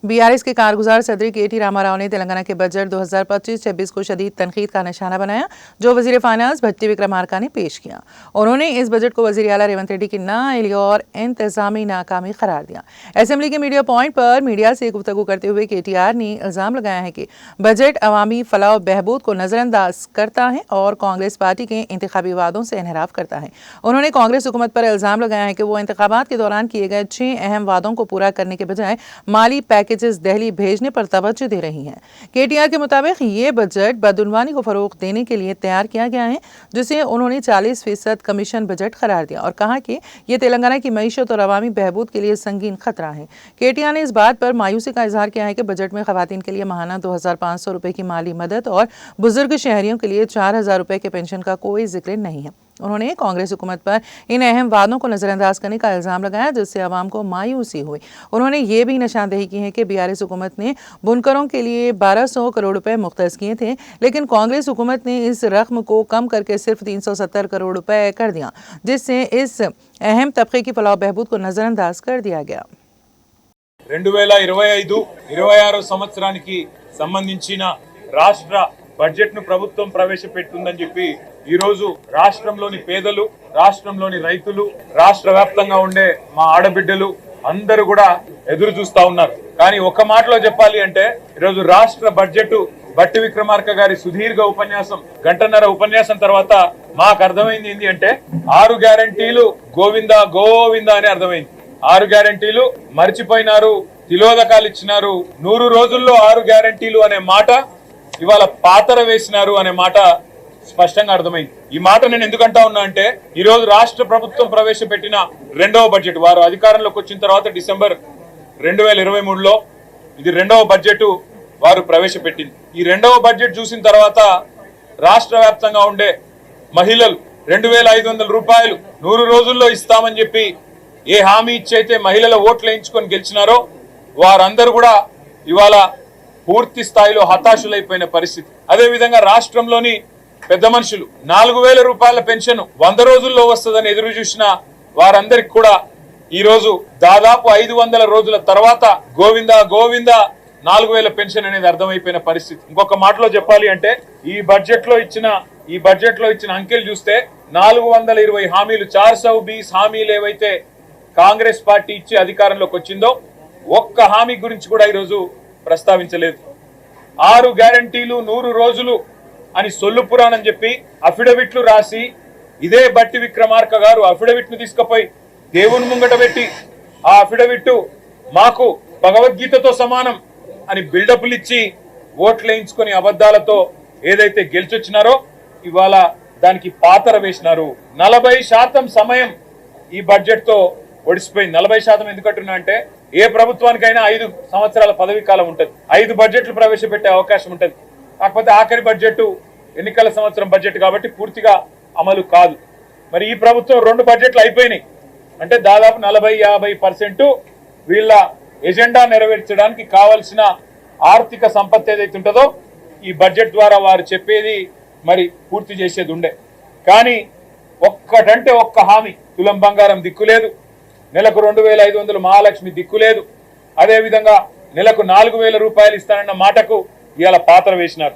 BRS के कारगुजार सदर केटी रामाराव ने तेलंगाना के बजट 2025-26 को शदीद तनकीद का निशाना बनाया, जो वजीर फाइनेंस भट्टी विक्रमार्का ने पेश किया। उन्होंने इस बजट को वजीर आला रेवंत रेड्डी की नाअहली और इंतजामी नाकामी करार दिया। असेंबली के मीडिया पॉइंट पर मीडिया से गुफ्तगू करते हुए केटीआर ने इल्जाम लगाया है कि बजट अवामी फलाह बहबूद को नजरअंदाज करता है और कांग्रेस पार्टी के इंतखाबी वादों से इनहराफ करता है। उन्होंने कांग्रेस हुकूमत पर इल्जाम लगाया है कि वो इंतखाबात के दौरान किए गए 6 अहम वादों को पूरा करने के बजाय माली पैकेजेस दिल्ली भेजने पर तवज्जो दे रही हैं। केटीआर के मुताबिक ये बजट बदउनवानी को फरोग देने के लिए तैयार किया गया है, जिसे उन्होंने 40% कमीशन बजट करार दिया और कहा कि ये तेलंगाना की मईशत और अवामी बहबूद के लिए संगीन खतरा है। केटीआर ने इस बात पर मायूसी का इजहार किया है कि बजट में खवातीन के लिए माहाना 2500 रुपए की माली मदद और बुजुर्ग शहरियों के लिए 4000 रुपए के पेंशन का कोई जिक्र नहीं है। उन्होंने कांग्रेस हुकूमत पर इन अहम वादों को नजरअंदाज करने का इल्जाम लगाया, जिससे अवाम को मायूसी हुई। उन्होंने ये भी निशानदेही की है कि बीआरएस हुकूमत ने बुनकरों के लिए 1200 करोड़ रुपए मुख्तस किए थे, लेकिन कांग्रेस हुकूमत ने इस रकम को कम करके सिर्फ 370 करोड़ रुपए कर दिया, जिससे इस अहम तबके की फलाह बहबूद को नजरअंदाज कर दिया गया। 2025-26 సంవత్సరానికి సంబంధించిన రాష్ట్ర బడ్జెట్ ను ప్రభుత్వం ప్రవేశపెట్టిందని చెప్పి ఈ రోజు రాష్ట్రంలోని పేదలు, రాష్ట్రంలోని రైతులు, రాష్ట్ర వ్యాప్తంగా ఉండే మా ఆడబిడ్డలు అందరూ కూడా ఎదురు చూస్తా ఉన్నారు. కానీ ఒక్క మాటలో చెప్పాలి అంటే ఈ రోజు రాష్ట్ర బడ్జెట్ భట్టి విక్రమార్క గారి సుదీర్ఘ ఉపన్యాసం, గంటన్నర ఉపన్యాసం తర్వాత మాకు అర్థమైంది ఏంటి అంటే 6 గ్యారెంటీలు గోవిందా గోవిందా అని అర్థమైంది. 6 గ్యారెంటీలు మర్చిపోయినారు, తిలోదకాలు ఇచ్చినారు. 100 రోజుల్లో 6 గ్యారెంటీలు అనే మాట ఇవాళ పాతర వేసినారు అనే మాట స్పష్టంగా అర్థమైంది. ఈ మాట నేను ఎందుకంటా ఉన్నా అంటే ఈ రోజు రాష్ట్ర ప్రభుత్వం ప్రవేశపెట్టిన రెండవ బడ్జెట్, వారు అధికారంలోకి వచ్చిన తర్వాత డిసెంబర్ 2023లో ఇది రెండవ బడ్జెట్ వారు ప్రవేశపెట్టింది. ఈ రెండవ బడ్జెట్ చూసిన తర్వాత రాష్ట్ర వ్యాప్తంగా ఉండే మహిళలు 2500 రూపాయలు 100 రోజుల్లో ఇస్తామని చెప్పి ఏ హామీ ఇచ్చైతే మహిళల ఓట్లు వేయించుకొని గెలిచినారో వారందరూ కూడా ఇవాళ పూర్తి స్థాయిలో హతాశులైపోయిన పరిస్థితి. అదే విధంగా రాష్ట్రంలోని పెద్ద మనుషులు 4000 రూపాయల పెన్షన్ 100 రోజుల్లో వస్తుందని ఎదురు చూసిన వారందరికి కూడా ఈ రోజు దాదాపు 500 రోజుల తర్వాత గోవిందా గోవిందా 4000 పెన్షన్ అనేది అర్థమైపోయిన పరిస్థితి. ఇంకొక మాటలో చెప్పాలి అంటే ఈ బడ్జెట్ లో ఇచ్చిన అంకెలు చూస్తే 420 హామీలు 420 హామీలు ఏవైతే కాంగ్రెస్ పార్టీ ఇచ్చి అధికారంలోకి వచ్చిందో ఒక్క హామీ గురించి కూడా ఈరోజు ప్రస్తావించలేదు. 6 గ్యారెంటీలు 100 రోజులు అని సొల్లు పురాణం చెప్పి అఫిడవిట్లు రాసి ఇదే భట్టి విక్రమార్క గారు అఫిడవిట్ ను తీసుకుపోయి దేవుని ముంగట పెట్టి ఆ అఫిడవిట్ మాకు భగవద్గీతతో సమానం అని బిల్డప్లు ఇచ్చి ఓట్లు వేయించుకొని అబద్ధాలతో ఏదైతే గెలిచొచ్చినారో ఇవాళ దానికి పాతర వేసినారు. 40% సమయం ఈ బడ్జెట్ తో ఒడిసిపోయింది. 40% ఎందుకంటున్నా అంటే ఏ ప్రభుత్వానికైనా 5 సంవత్సరాల పదవీ కాలం ఉంటుంది, 5 బడ్జెట్లు ప్రవేశపెట్టే అవకాశం ఉంటుంది. కాకపోతే ఆఖరి బడ్జెట్ ఎన్నికల సంవత్సరం బడ్జెట్ కాబట్టి పూర్తిగా అమలు కాదు. మరి ఈ ప్రభుత్వం 2 బడ్జెట్లు అయిపోయినాయి అంటే దాదాపు 40-50% వీళ్ళ ఎజెండా నెరవేర్చడానికి కావాల్సిన ఆర్థిక సంపత్తి ఏదైతే ఉంటుందో ఈ బడ్జెట్ ద్వారా వారు చెప్పేది మరి పూర్తి చేసేది ఉండే. కానీ ఒక్కటంటే ఒక్క హామీ, తులం బంగారం దిక్కులేదు, నెలకు 2500 మహాలక్ష్మి దిక్కులేదు, అదేవిధంగా నెలకు 4000 రూపాయలు ఇస్తానన్న మాటకు ఇవాళ పాత్ర వేసినారు.